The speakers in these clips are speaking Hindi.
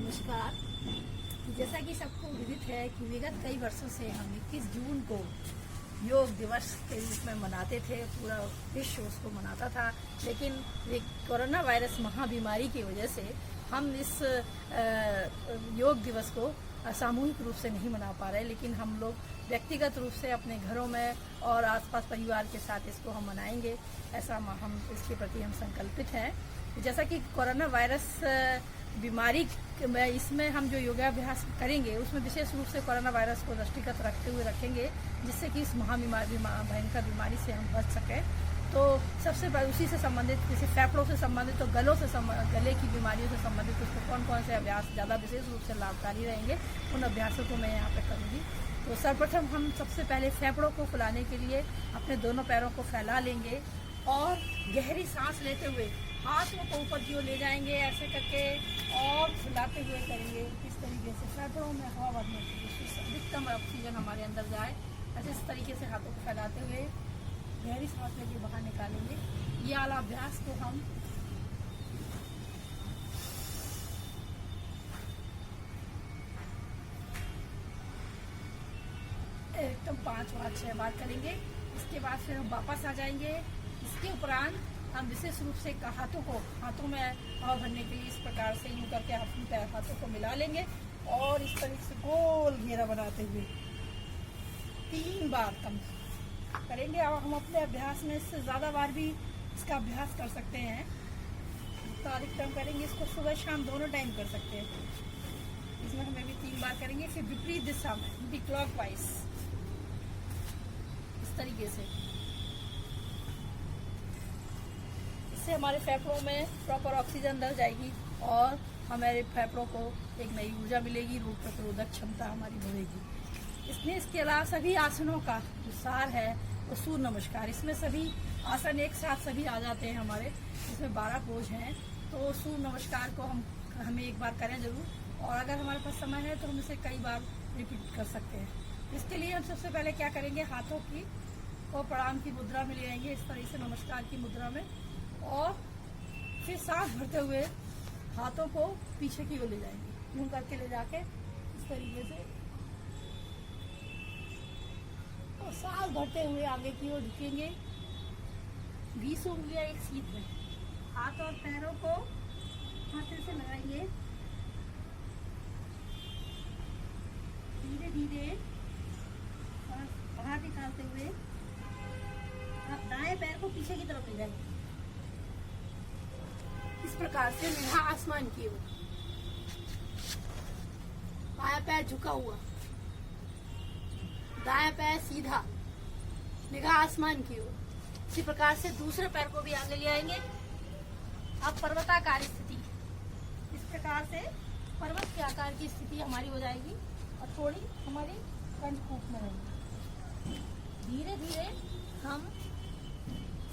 नमस्कार। जैसा कि सबको विदित है कि विगत कई वर्षों से हम 21 जून को योग दिवस के रूप में मनाते थे, पूरा विश्व उसको मनाता था, लेकिन कोरोना वायरस महाबीमारी की वजह से हम इस योग दिवस को सामूहिक रूप से नहीं मना पा रहे, लेकिन हम लोग व्यक्तिगत रूप से अपने घरों में और आसपास परिवार के साथ इसको हम मनाएंगे। ऐसा हम इसके प्रति हम संकल्पित हैं। जैसा कि कोरोना वायरस बीमारी में इसमें हम जो योगाभ्यास करेंगे उसमें विशेष रूप से कोरोना वायरस को दृष्टिगत रखते हुए रखेंगे, जिससे कि इस भयंकर बीमारी से हम बच सकें। तो सबसे उसी से संबंधित, जैसे फेफड़ों से संबंधित तो गले की बीमारियों से संबंधित उसको कौन कौन से अभ्यास ज़्यादा विशेष रूप से लाभकारी रहेंगे, उन अभ्यासों को मैं यहाँ पर करूँगी। तो सर्वप्रथम हम सबसे पहले फेफड़ों को फुलाने के लिए अपने दोनों पैरों को फैला लेंगे और गहरी सांस लेते हुए हाथों को ऊपर की ओर ले जाएंगे, ऐसे करके और फुलाते हुए करेंगे। इस तरीके से फेफड़ों में हवा भरने की अधिकतम ऑक्सीजन हमारे अंदर जाए, ऐसे इस तरीके से हाथों को फैलाते हुए गहरी सांस लेके बाहर निकालेंगे। ये वाला अभ्यास को हम एकदम 5 बार 6 बार करेंगे। इसके बाद फिर हम वापस आ जाएंगे। इसके उपरांत हम विशेष रूप से हाथों में हवा भरने के लिए इस प्रकार से यूं करके हाथों को मिला लेंगे और इस तरीके से गोल घेरा बनाते हुए 3 बार कम करेंगे। और हम अपने अभ्यास में इससे ज़्यादा बार भी इसका अभ्यास कर सकते हैं, तो अधिकतम करेंगे। इसको सुबह शाम दोनों टाइम कर सकते हैं। इसमें हमें भी 3 बार करेंगे। फिर विपरीत दिशा में एंटी क्लॉकवाइज इस तरीके से। इससे हमारे फेफड़ों में प्रॉपर ऑक्सीजन अंदर जाएगी और हमारे फेफड़ों को एक नई ऊर्जा मिलेगी, रोग प्रतिरोधक क्षमता हमारी बढ़ेगी। इसके अलावा सभी आसनों का जो सार है वो सूर्य नमस्कार। इसमें सभी आसन एक साथ सभी आ जाते हैं हमारे। इसमें 12 पोज हैं, तो सूर्य नमस्कार को हमें एक बार करें जरूर, और अगर हमारे पास समय है तो हम इसे कई बार रिपीट कर सकते हैं। इसके लिए हम सबसे पहले क्या करेंगे, हाथों की को प्रणाम की मुद्रा में ले आएंगे, इस तरह से नमस्कार की मुद्रा में, और फिर सांस भरते हुए हाथों को पीछे की ओर ले जाएंगे, यूं करके ले जाके इस तरीके से, और सांस भरते हुए आगे की ओर झुकेंगे। 20 उंगलियां एक सीध में, हाथ और पैरों को हाथ से लगाएंगे। धीरे धीरे बाहर निकालते हुए आप दाएं पैर को पीछे की तरफ ले जाएंगे, इस प्रकार से निगाह आसमान की ओर, बायां पैर झुका हुआ, दायां पैर सीधा, निगाह आसमान की ओर। इसी प्रकार से दूसरे पैर को भी आगे ले आएंगे। अब पर्वताकार स्थिति, इस प्रकार से पर्वत के आकार की स्थिति हमारी हो जाएगी और थोड़ी हमारी कंठकूप में रहेगी। धीरे धीरे हम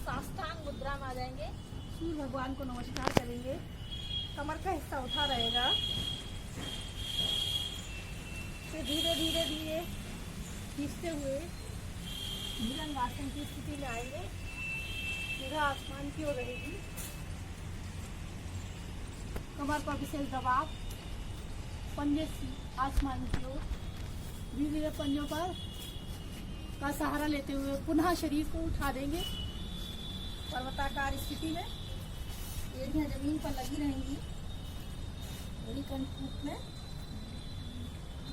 साष्टांग मुद्रा में आ जाएंगे। सूर्य भगवान को नमस्कार करेंगे, कमर का हिस्सा उठा रहेगा। फिर धीरे धीरे धीरे खींचते हुए भुजंगासन की स्थिति में आएंगे। निगाह आसमान की ओर रहेगी, कमर पर विशेष दबाव, पंजे आसमान की ओर। धीरे धीरे पंजों पर का सहारा लेते हुए पुनः शरीर को उठा देंगे पर्वताकार स्थिति में। एड़ियां जमीन पर लगी रहेंगी, बड़ी कंठकूप में।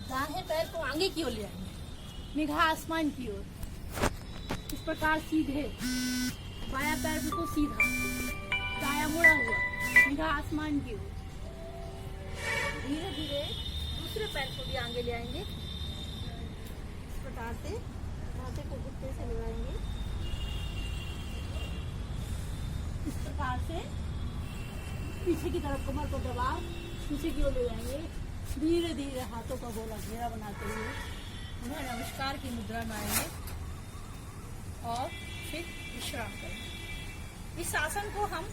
दाहिने पैर को आगे की ओर ले आएंगे, निगाह आसमान की ओर, इस प्रकार सीधे। बायां पैर बिल्कुल सीधा, दायां मुड़ा हुआ, निगाह आसमान की ओर। धीरे धीरे दूसरे पैर को भी आगे ले आएंगे, इस प्रकार से माथे को घुटने से लगाएंगे। इस प्रकार से पीछे की तरफ कमर को दबाव, पीछे की ओर ले जाएंगे। धीरे धीरे हाथों का गोला घेरा बनाते हुए उन्हें नमस्कार की मुद्रा में आएंगे और फिर विश्राम करेंगे। इस आसन को हम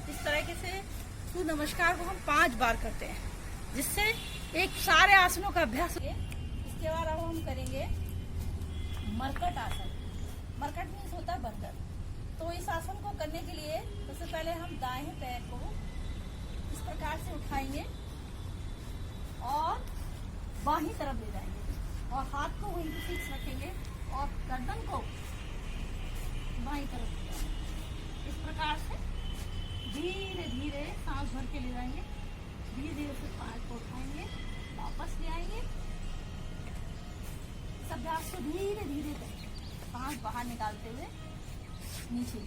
इस तरह से सूर्य नमस्कार को हम 5 बार करते हैं, जिससे एक सारे आसनों का अभ्यास हो। इसके बाद अब हम करेंगे मरकट आसन। मरकट मीन्स होता है बंदर। तो इस आसन को करने के लिए सबसे पहले हम दाएं पैर को इस प्रकार से उठाएंगे बाहीं तरफ ले जाएंगे और हाथ को वहीं पे फिक्स रखेंगे और गर्दन को बाईं तरफ ले जाएंगे। इस प्रकार से धीरे धीरे सांस भर के ले जाएंगे, धीरे धीरे से पैर को उठाएंगे, वापस ले आएंगे। इस अभ्यास को धीरे धीरे करेंगे, सांस बाहर निकालते हुए नीचे।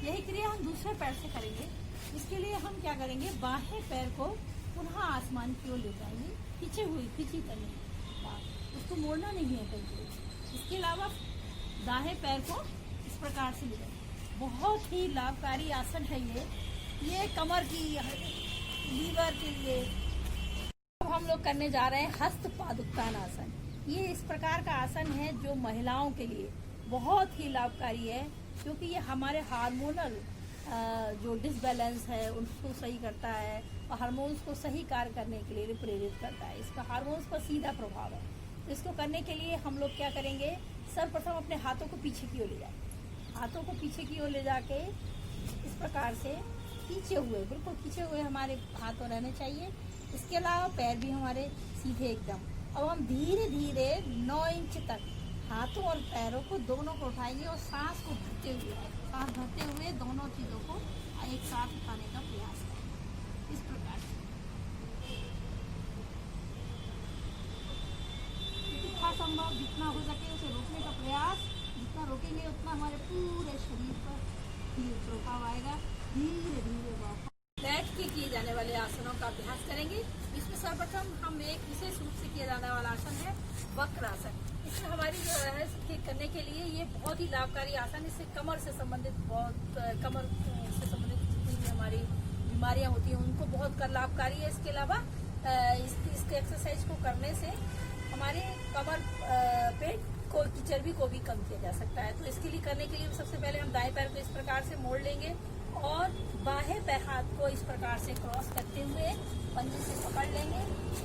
यही क्रिया हम दूसरे पैर से करेंगे। इसके लिए हम क्या करेंगे, बाहें पैर को पुनः आसमान की ओर ले जाएंगे, खींची करने, उसको मोड़ना नहीं है कहीं। इसके अलावा दाहिने पैर को इस प्रकार से ले जाएंगे। बहुत ही लाभकारी आसन है ये कमर की, लीवर के लिए। अब हम लोग करने जा रहे हैं हस्त पादुक्तान आसन। ये इस प्रकार का आसन है जो महिलाओं के लिए बहुत ही लाभकारी है, क्योंकि ये हमारे हार्मोनल जो डिसबैलेंस है उसको सही करता है और हार्मोन्स को सही कार्य करने के लिए प्रेरित करता है। इसका हार्मोन्स पर सीधा प्रभाव है। तो इसको करने के लिए हम लोग क्या करेंगे, सर्वप्रथम अपने हाथों को पीछे की ओर ले जाए, हाथों को पीछे की ओर ले जाके इस प्रकार से खींचे हुए, बिल्कुल खींचे हुए हमारे हाथों रहने चाहिए। इसके अलावा पैर भी हमारे सीधे एकदम। अब हम धीरे धीरे 9 इंच तक हाथों और पैरों को दोनों को उठाएंगे और सांस भरते हुए दोनों चीज़ों को एक साथ उठाने का प्रयास करेंगे। इस प्रकार से जितना संभव, जितना हो सके उसे रोकने का प्रयास। जितना रोकेंगे उतना हमारे पूरे शरीर पर प्रभाव आएगा। धीरे धीरे बैठ के किए जाने वाले आसनों का अभ्यास करेंगे। इसमें सर्वप्रथम हम एक विशेष रूप से किया जाने वाला आसन है वक्रासन। इसमें हमारी जो है करने के लिए ये बहुत ही लाभकारी आसन। इससे कमर से संबंधित जितनी भी हमारी बीमारियां होती हैं उनको बहुत लाभकारी है। इसके अलावा इसके एक्सरसाइज को करने से हमारे कमर पेट की चर्बी को भी कम किया जा सकता है। तो इसके लिए करने के लिए सबसे पहले हम दाएं पैर को इस प्रकार से मोड़ लेंगे और बाहें पैर हाथ को इस प्रकार से क्रॉस करते हुए पंजे से पकड़ लेंगे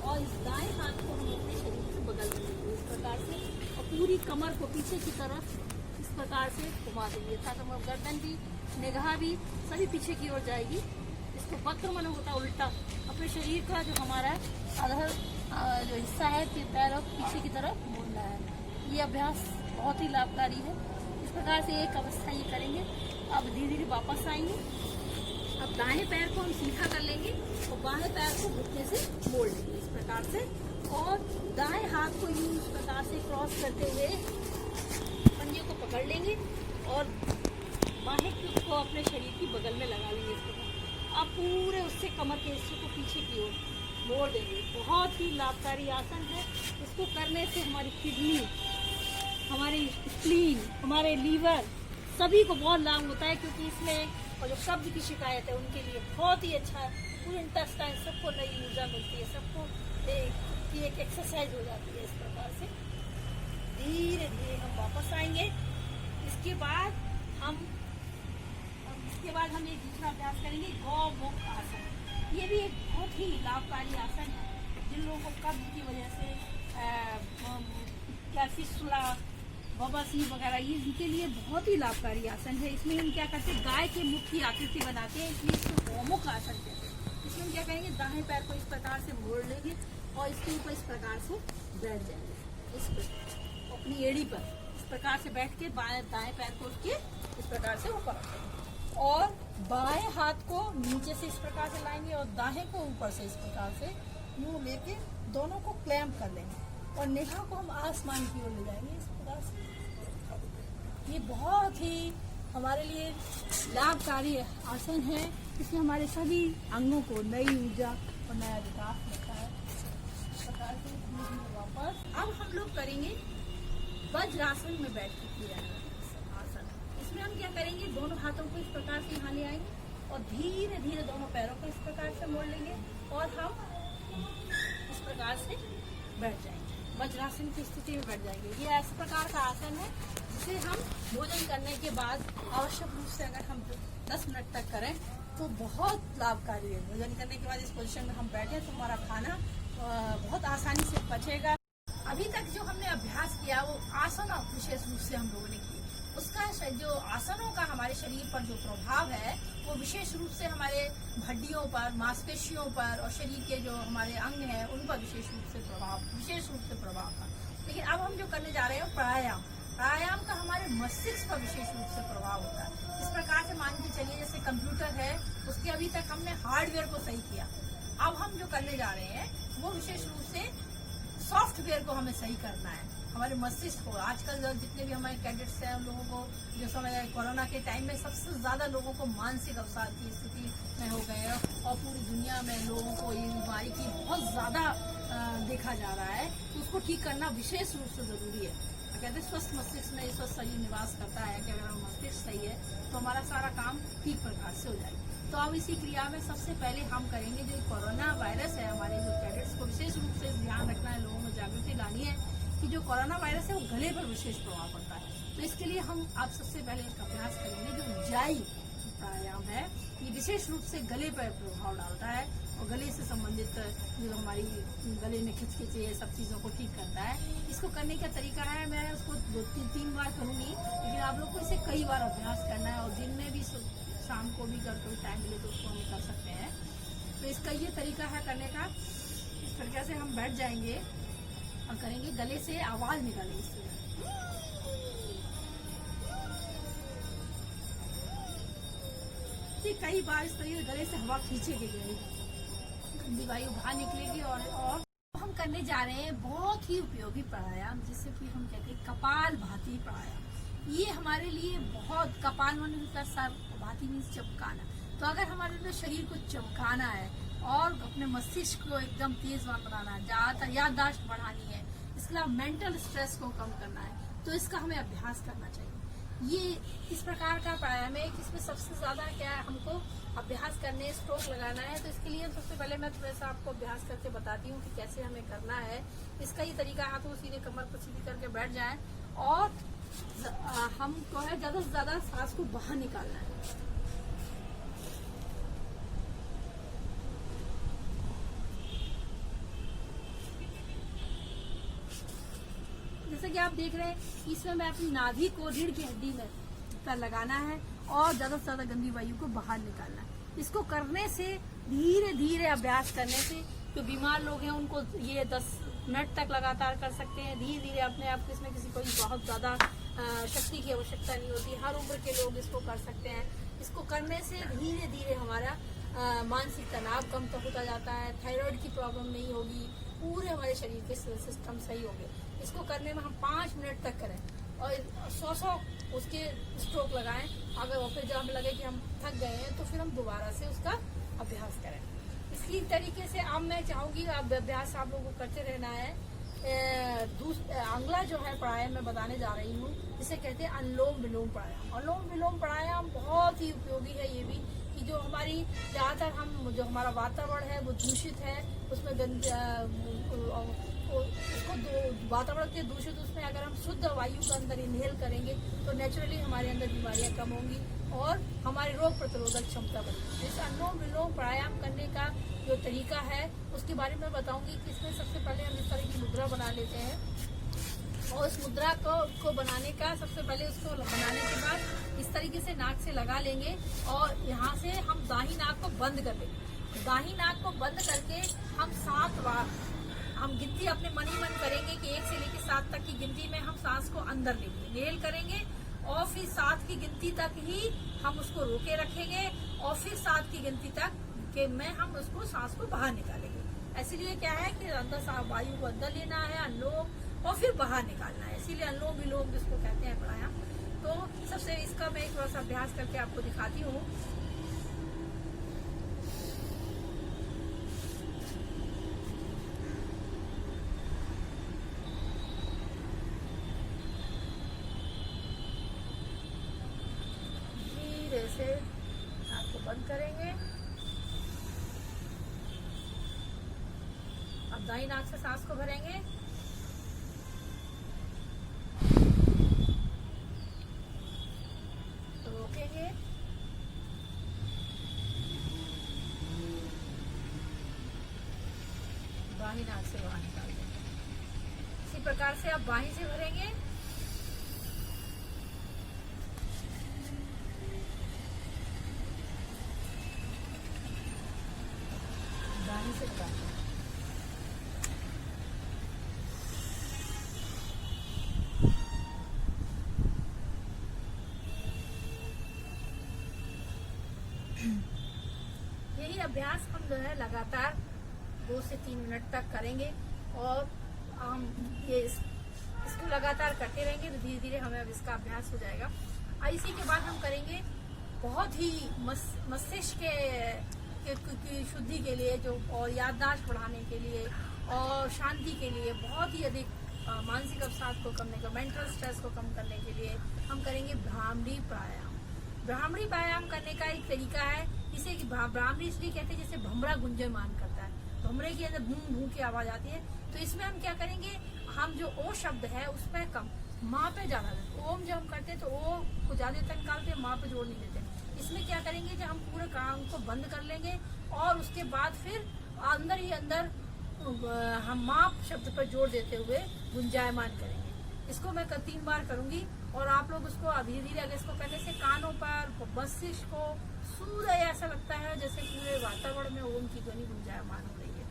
और इस दाएं हाथ को हम अपने शरीर से बगल में लेंगे इस प्रकार से और पूरी कमर को पीछे की तरफ इस प्रकार से घुमा देंगे ताकि गर्दन भी, निगाह भी सभी पीछे की ओर जाएगी। इसको वक्र माना होता है उल्टा। अपने शरीर का जो हमारा अधर जो हिस्सा है पैरों पीछे की तरफ मोड़ना है। ये अभ्यास बहुत ही लाभकारी है। इस प्रकार से एक अवस्था ये करेंगे। अब धीरे धीरे वापस आएंगे। अब दाहिने पैर को हम सीधा कर लेंगे और बाएं पैर को घुटने से मोड़ लेंगे इस प्रकार से और दाएं हाथ को यूं इस प्रकार से क्रॉस करते हुए पंजे को पकड़ लेंगे और बाहें को अपने शरीर की बगल में लगा लेंगे इस प्रकार। अब पूरे उससे कमर के हिस्से को पीछे की ओर मोड़ देंगे। बहुत ही लाभकारी आसन है। इसको करने से हमारी किडनी, हमारी स्प्लीन, हमारे लीवर सभी को बहुत लाभ होता है, क्योंकि इसमें और जो कब्ज की शिकायत है उनके लिए बहुत ही अच्छा है। पूरे इंटेस्टाइन सबको नई ऊर्जा मिलती है, सबको एक एक्सरसाइज हो जाती है। इस प्रकार से धीरे धीरे हम वापस आएंगे। इसके बाद हम एक दूसरा अभ्यास करेंगे गौमुख आसन। ये भी एक बहुत ही लाभकारी आसन है। जिन लोगों को कब्ज की वजह से फिस्टुला, बवासीर वगैरह, ये इनके लिए बहुत ही लाभकारी आसन है। इसमें हम क्या करते हैं, गाय के मुख की आकृति बनाते हैं, इसलिए इसको गौमुख आसन कहते हैं। इसमें हम क्या करेंगे, दाहिने पैर को इस प्रकार से मोड़ लेंगे और इसके ऊपर इस प्रकार से बैठ जाएंगे। इस पर अपनी एड़ी पर इस प्रकार से बैठ के दाएं पैर को उसके इस प्रकार से ऊपर रखेंगे और बाएं हाथ को नीचे से इस प्रकार से लाएंगे और दाएं को ऊपर से इस प्रकार से यूं लेके दोनों को क्लैंप कर लेंगे और निगाह को हम आसमान की ओर ले जाएंगे इस प्रकार से। ये बहुत ही हमारे लिए लाभकारी आसन है। इसमें हमारे सभी अंगों को नई ऊर्जा और नया विकास मिलता है। इस प्रकार से वापस अब हम लोग करेंगे वज्रासन में बैठ के किया आसन। इसमें हम क्या करेंगे, दोनों हाथों को इस प्रकार से यहाँ ले आएंगे और धीरे धीरे दोनों पैरों को इस प्रकार से मोड़ लेंगे और हम इस प्रकार से बैठ जाएंगे, वज्रासन की स्थिति में बैठ जाएंगे। ये इस प्रकार का आसन है जिसे हम भोजन करने के बाद आवश्यक रूप से अगर हम 10 मिनट तक करें तो बहुत लाभकारी है। भोजन करने के बाद इस पोजीशन में हम बैठे तो हमारा खाना बहुत आसानी से पचेगा। अभी तक जो हमने अभ्यास किया वो आसन विशेष रूप से हम लोगों ने किए। उसका जो आसनों का हमारे शरीर पर जो प्रभाव है वो विशेष रूप से हमारे हड्डियों पर, मांसपेशियों पर और शरीर के जो हमारे अंग हैं उन पर विशेष रूप से प्रभाव था। लेकिन अब हम जो करने जा रहे हैं प्राणायाम का हमारे मस्तिष्क पर विशेष रूप से प्रभाव होता है। इस प्रकार से मान के चलिए जैसे कंप्यूटर है, उसके अभी तक हमने हार्डवेयर को सही किया, अब हम जो करने जा रहे हैं वो विशेष रूप से सॉफ्टवेयर को हमें सही करना है, हमारे मस्तिष्क को। आजकल जितने भी हमारे कैडेट्स हैं उन लोगों को जो समय कोरोना के टाइम में सबसे ज्यादा लोगों को मानसिक अवसाद की स्थिति में हो गए और पूरी दुनिया में लोगों को ये बीमारी की बहुत ज्यादा देखा जा रहा है, तो उसको ठीक करना विशेष रूप से जरूरी है। कहते हैं स्वस्थ मस्तिष्क में स्वस्थ शरीर निवास करता है कि अगर हम मस्तिष्क सही है तो हमारा सारा काम ठीक प्रकार से हो जाएगा। तो अब इसी क्रिया में सबसे पहले हम करेंगे जो कोरोना वायरस है, हमारे जो कैडेट्स को विशेष रूप से ध्यान रखना है, लोगों में जागृति लानी है कि जो कोरोना वायरस है वो गले पर विशेष प्रभाव पड़ता है। तो इसके लिए हम आप सबसे पहले एक अभ्यास करेंगे जो ऊंचाई प्राणायाम है। ये विशेष रूप से गले पर प्रभाव डालता है और गले से संबंधित जो हमारी गले में खिचखिच ये सब चीजों को ठीक करता है। इसको करने का तरीका है, मैं उसको 2-3 बार करूंगी, लेकिन आप लोग को इसे कई बार अभ्यास करना है और दिन में भी शाम को भी अगर कोई टाइम मिले तो उसको हम कर सकते हैं। तो इसका ये तरीका है करने का। इस तरीके से हम बैठ जाएंगे और करेंगे, गले से आवाज निकालेंगे इस तरह। कई बार इस तरीके से गले से हवा खींचेगी, गंदी वायु बाहर निकलेगी। और हम करने जा रहे हैं बहुत ही उपयोगी प्राणायाम जिसे कि हम कहते हैं कपाल भाती प्राणायाम। ये हमारे लिए बहुत, कपाल मीन्स का सर, भाती मीन्स चमकाना। तो अगर हमारे अंदर शरीर को चमकाना है और अपने मस्तिष्क को एकदम तेजवान बनाना है, ज्यादातर याददाश्त बढ़ानी है, इसके अलावा मेंटल स्ट्रेस को कम करना है, तो इसका हमें अभ्यास करना चाहिए। ये इस प्रकार का प्राणायाम है जिसमें सबसे ज्यादा क्या है, हमको अभ्यास करने, स्ट्रोक लगाना है। तो इसके लिए सबसे पहले मैं थोड़ा सा आपको अभ्यास करके बताती हूँ कि कैसे हमें करना है। इसका ये तरीका, हाथों सीधे कमर को सीधी करके बैठ जाएं और हमको है ज्यादा से ज्यादा सांस को बाहर निकालना है। जैसे कि आप देख रहे हैं इसमें मैं अपनी नाभि को रीढ़ की हड्डी में पर लगाना है और ज्यादा से ज्यादा गंदी वायु को बाहर निकालना है। इसको करने से, धीरे धीरे अभ्यास करने से, जो बीमार लोग हैं उनको ये 10 मिनट तक लगातार कर सकते हैं। धीरे धीरे अपने आप, इसमें किसी को बहुत ज्यादा शक्ति की आवश्यकता नहीं होती, हर उम्र के लोग इसको कर सकते हैं। इसको करने से धीरे धीरे हमारा मानसिक तनाव कम तो होता जाता है, थायराइड की प्रॉब्लम नहीं होगी, पूरे हमारे शरीर के सिस्टम सही होंगे। इसको करने में हम 5 मिनट तक करें और 100 उसके स्ट्रोक लगाएं। अगर वो फिर जब हमें लगे कि हम थक गए हैं तो फिर हम दोबारा से उसका अभ्यास करें। इसी तरीके से अब मैं चाहूंगी अब अभ्यास आप लोगों को करते रहना है। अगला जो है प्राणायाम मैं बताने जा रही हूँ, जिसे कहते हैं अनुलोम विलोम प्राणायाम। अनुलोम विलोम प्राणायाम बहुत ही उपयोगी है ये भी, कि जो हमारी ज्यादातर हम जो हमारा वातावरण है वो दूषित है, उसमें उसको वातावरण के दूषित, उसमें अगर हम शुद्ध वायु के अंदर इनहेल करेंगे तो नेचुरली हमारे अंदर बीमारियां कम होंगी और हमारी रोग प्रतिरोधक क्षमता बढ़ेगी। इस अनुलोम विलोम प्राणायाम करने का जो तरीका है उसके बारे में बताऊंगी कि इसमें सबसे पहले हम इस तरह की मुद्रा बना लेते हैं और इस मुद्रा को बनाने का सबसे पहले उसको बनाने के बाद इस तरीके से नाक से लगा लेंगे और यहाँ से हम दाहिनी नाक को बंद कर देंगे। दाहिनी नाक को बंद करके हम 7 बार हम गिनती अपने मन ही मन करेंगे कि 1 से लेकर 7 तक की गिनती में हम सांस को अंदर लेंगे, इनहेल करेंगे और फिर 7 की गिनती तक ही हम उसको रोके रखेंगे और फिर 7 की गिनती तक के में हम उसको सांस को बाहर निकालेंगे। इसीलिए क्या है कि अंदर वायु को अंदर लेना है, अनुलोम, और फिर बाहर निकालना है, इसीलिए अनुलोम विलोम जिसको कहते हैं प्राणायाम। तो सबसे इसका मैं थोड़ा सा अभ्यास करके आपको दिखाती हूँ। से नाक को बंद करेंगे। अब दाहिनी नाक से सांस को भरेंगे, तो रोकेंगे, बाही नाक से बाहर निकाल देंगे। इसी प्रकार से आप बाही से भरेंगे, अभ्यास हम जो है लगातार 2 से 3 मिनट तक करेंगे और हम ये इसको लगातार करते रहेंगे तो धीरे धीरे हमें अब इसका अभ्यास हो जाएगा। और इसी के बाद हम करेंगे बहुत ही मस्तिष्क की शुद्धि के लिए जो और याददाश्त बढ़ाने के लिए और शांति के लिए बहुत ही अधिक मानसिक अवसाद को कम करने का, मेंटल स्ट्रेस को कम करने के लिए हम करेंगे भ्रामरी प्राणायाम। भ्रामरी प्राणायाम करने का एक तरीका है, इसे कि भ्रामरी इसलिए कहते हैं जैसे भमरा गुंजयमान करता है, भमरे के अंदर भूं भूं की आवाज आती है। तो इसमें हम क्या करेंगे, हम जो ओ शब्द है उस पर कम, माँ पे ज्यादा देते। ओम जब हम करते हैं तो ओ को ज्यादा तक निकालते हैं, माँ पे जोड़ नहीं देते। इसमें क्या करेंगे कि हम पूरे कान को बंद कर लेंगे और उसके बाद फिर अंदर ही अंदर हम माँ शब्द पर जोड़ देते हुए गुंजायमान करेंगे। इसको मैं 3 बार करूंगी और आप लोग उसको धीरे धीरे अगर इसको करने से कानों पर मस्तिष्क को सूद ऐसा लगता है जैसे पूरे वातावरण में ओम की ध्वनि गुंजायमान हो रही है।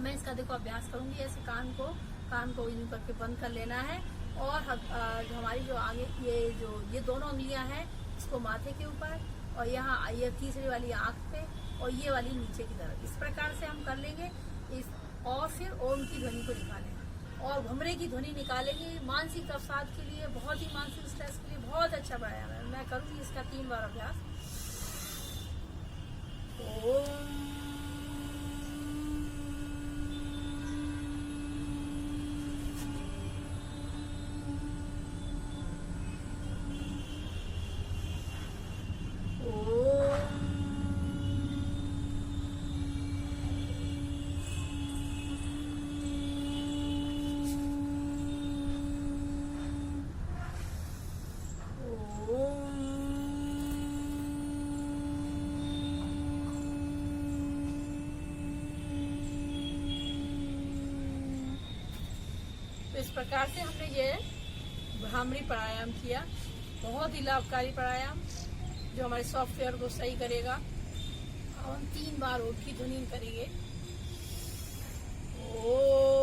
मैं इसका देखो अभ्यास करूंगी, ऐसे कान को यूं करके बंद कर लेना है और जो हमारी जो आगे ये दोनों उंगलियां हैं इसको माथे के ऊपर और यहाँ ये तीसरी वाली आंख पे और ये वाली नीचे की तरफ, इस प्रकार से हम कर लेंगे और फिर ओम की ध्वनि को निकालेंगे और भमरे की ध्वनि निकालेंगे। मानसिक अवसाद के लिए, बहुत ही मानसिक स्ट्रेस के लिए बहुत अच्छा व्यायाम है। मैं करूंगी इसका 3 बार अभ्यास। ओम तो इस प्रकार से हमने ये भ्रामरी प्राणायाम किया, बहुत ही लाभकारी प्राणायाम जो हमारे सॉफ्टवेयर को सही करेगा। और हम 3 बार ओम की ध्वनि करेंगे। ओ